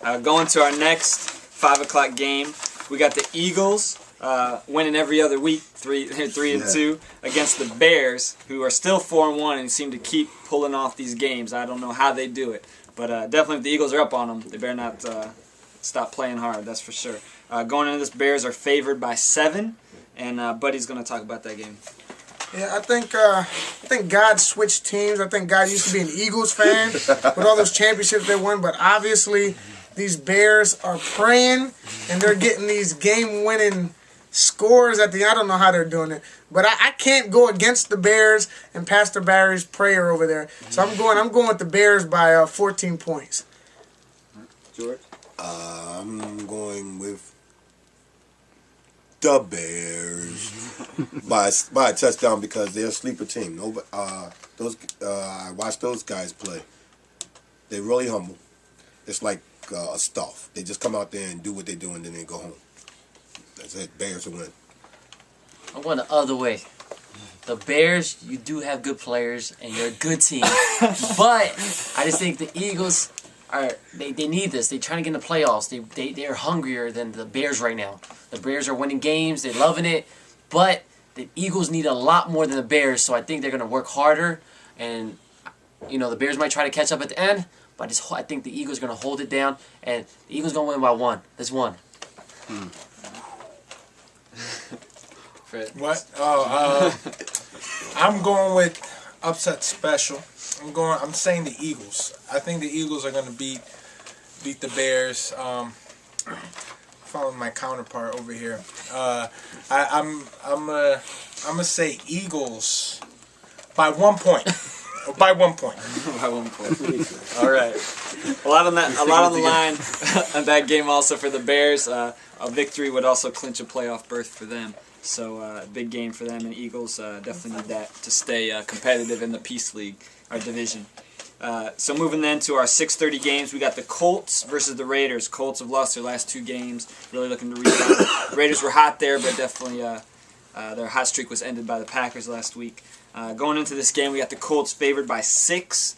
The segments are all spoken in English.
Going to our next 5 o'clock game, we got the Eagles winning every other week, 3-2 against the Bears, who are still 4-1 and seem to keep pulling off these games. I don't know how they do it, but definitely if the Eagles are up on them, they better not stop playing hard. That's for sure. Going into this, Bears are favored by 7, and Buddy's going to talk about that game. Yeah, I think God switched teams. I think God used to be an Eagles fan with all those championships they won, but obviously these Bears are praying and they're getting these game-winning scores at the end. I don't know how they're doing it, but I can't go against the Bears and Pastor Barry's prayer over there. So I'm going with the Bears by 14 points. George? I'm going with the Bears by a touchdown because they're a sleeper team. I watch those guys play. They're really humble. It's like a stuff. They just come out there and do what they do and then they go home. That's it. Bears will win. I'm going the other way. The Bears, you do have good players and you're a good team, but I just think the Eagles they need this. They're trying to get in the playoffs. They're hungrier than the Bears right now. The Bears are winning games. They're loving it. But the Eagles need a lot more than the Bears, so I think they're going to work harder. And, the Bears might try to catch up at the end, but I think the Eagles are going to hold it down, and the Eagles are going to win by 1. That's 1. Fred. What? I'm going with upset special. I'm saying the Eagles. I think the Eagles are going to beat the Bears. Following my counterpart over here. I'm gonna say Eagles by 1 point. By 1 point. By 1 point. All right. A lot on the line on that game also for the Bears. A victory would also clinch a playoff berth for them. So big game for them, and Eagles definitely need that to stay competitive in the Peace League, our division. So moving then to our 6:30 games, we got the Colts versus the Raiders. Colts have lost their last 2 games, really looking to rebound. Raiders were hot there, but definitely their hot streak was ended by the Packers last week. Going into this game, we got the Colts favored by 6.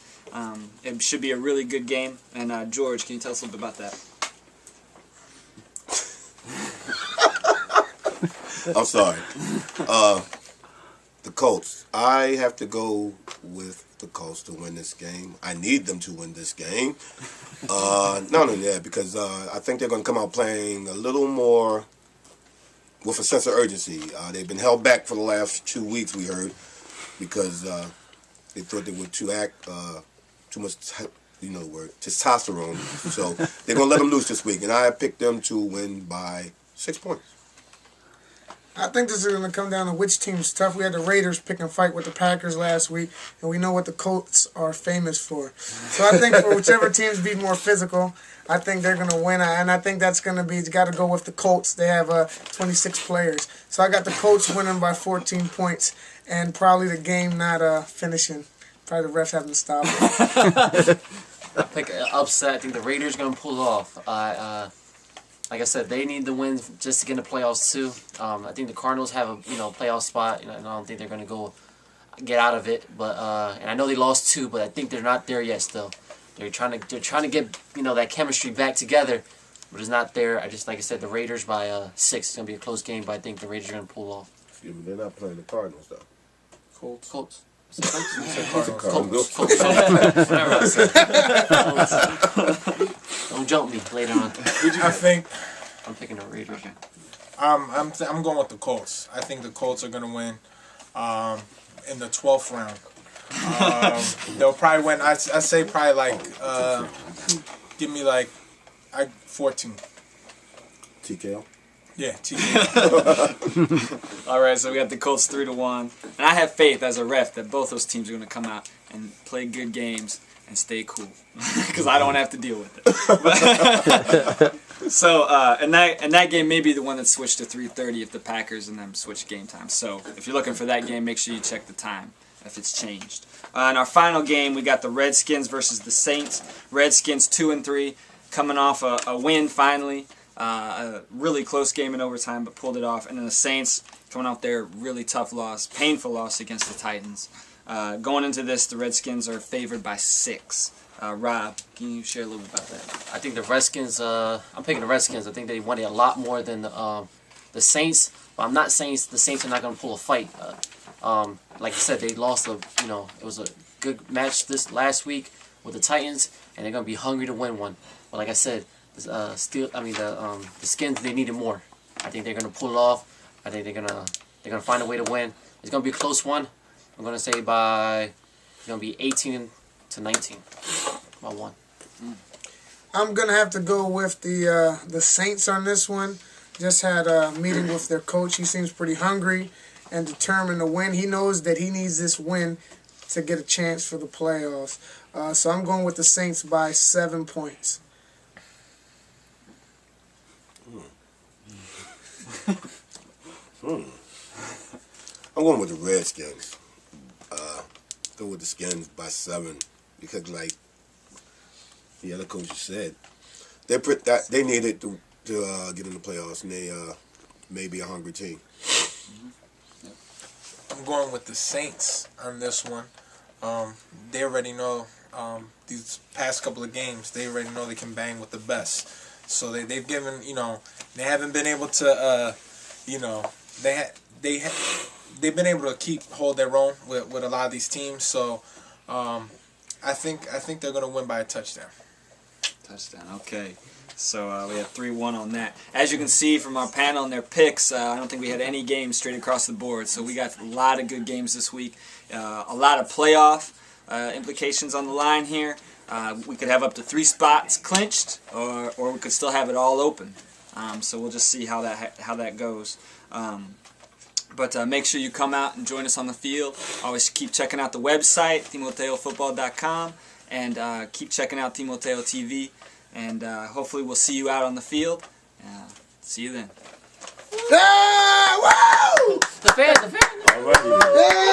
It should be a really good game. And George, can you tell us a little bit about that? I'm sorry. The Colts. I have to go with the Colts to win this game. I need them to win this game. Not only that, because I think they're going to come out playing a little more with a sense of urgency. They've been held back for the last 2 weeks, we heard, because they thought they would too much, the word, testosterone. So they're going to let them loose this week, and I picked them to win by 6 points. I think this is going to come down to which team's tough. We had the Raiders pick and fight with the Packers last week, and we know what the Colts are famous for. So I think for whichever team's be more physical, I think they're going to win. And I think that's going to be, it's got to go with the Colts. They have 26 players. So I got the Colts winning by 14 points, and probably the game not finishing. Probably the refs having to stop it. I pick an upset. I think the Raiders are going to pull it off. Like I said, they need the wins just to get in the playoffs too. I think the Cardinals have a playoff spot, and I don't think they're going to go get out of it. But and I know they lost 2, but I think they're not there yet. Still, they're trying to get that chemistry back together, but it's not there. Like I said, the Raiders by 6. It's going to be a close game, but I think the Raiders are going to pull off. Excuse me, they're not playing the Cardinals though. Colts. Colts. Whatever I said. Don't jump me later on. I think I'm picking the Raiders. I'm going with the Colts. I think the Colts are going to win in the 12th round. They'll probably win. I say probably give me 14. TKO. Yeah, TKO. All right, so we got the Colts 3-1, and I have faith as a ref that both those teams are going to come out and play good games and stay cool, because I don't have to deal with it. So, and that game may be the one that switched to 3:30 if the Packers and them switch game time. So, if you're looking for that game, make sure you check the time if it's changed. In our final game, we got the Redskins versus the Saints. Redskins 2-3, coming off a win finally. A really close game in overtime, but pulled it off. And then the Saints coming off their really tough loss, painful loss against the Titans. Going into this, the Redskins are favored by 6. Rob, can you share a little bit about that? I think the Redskins. I'm picking the Redskins. I think they won it a lot more than the Saints. But I'm not saying the Saints are not going to pull a fight. Like I said, they lost it was a good match this last week with the Titans, and they're going to be hungry to win one. But like I said, the Skins, they needed more. I think they're going to pull it off. I think they're gonna find a way to win. It's going to be a close one. I'm going to say it's going to be 18-19 by 1. I'm gonna have to go with the Saints on this one. Just had a meeting with their coach. He seems pretty hungry and determined to win. He knows that he needs this win to get a chance for the playoffs. So I'm going with the Saints by 7 points. I'm going with the Redskins. Go with the Skins by 7 because, like the other coaches said, they needed to get in the playoffs, and they may be a hungry team. I'm going with the Saints on this one. They already know these past couple of games. They already know they can bang with the best. So they've given, they haven't been able to, they've been able to hold their own with a lot of these teams. So I think they're going to win by a touchdown. Touchdown, okay. So we have 3-1 on that. As you can see from our panel and their picks, I don't think we had any games straight across the board. So we got a lot of good games this week. A lot of playoff implications on the line here. We could have up to 3 spots clinched, or we could still have it all open. So we'll just see how that goes. But make sure you come out and join us on the field. Always keep checking out the website, TimoteoFootball.com, and keep checking out Timoteo TV. And hopefully we'll see you out on the field. See you then. Yeah! Woo! The fans. All right. Yeah!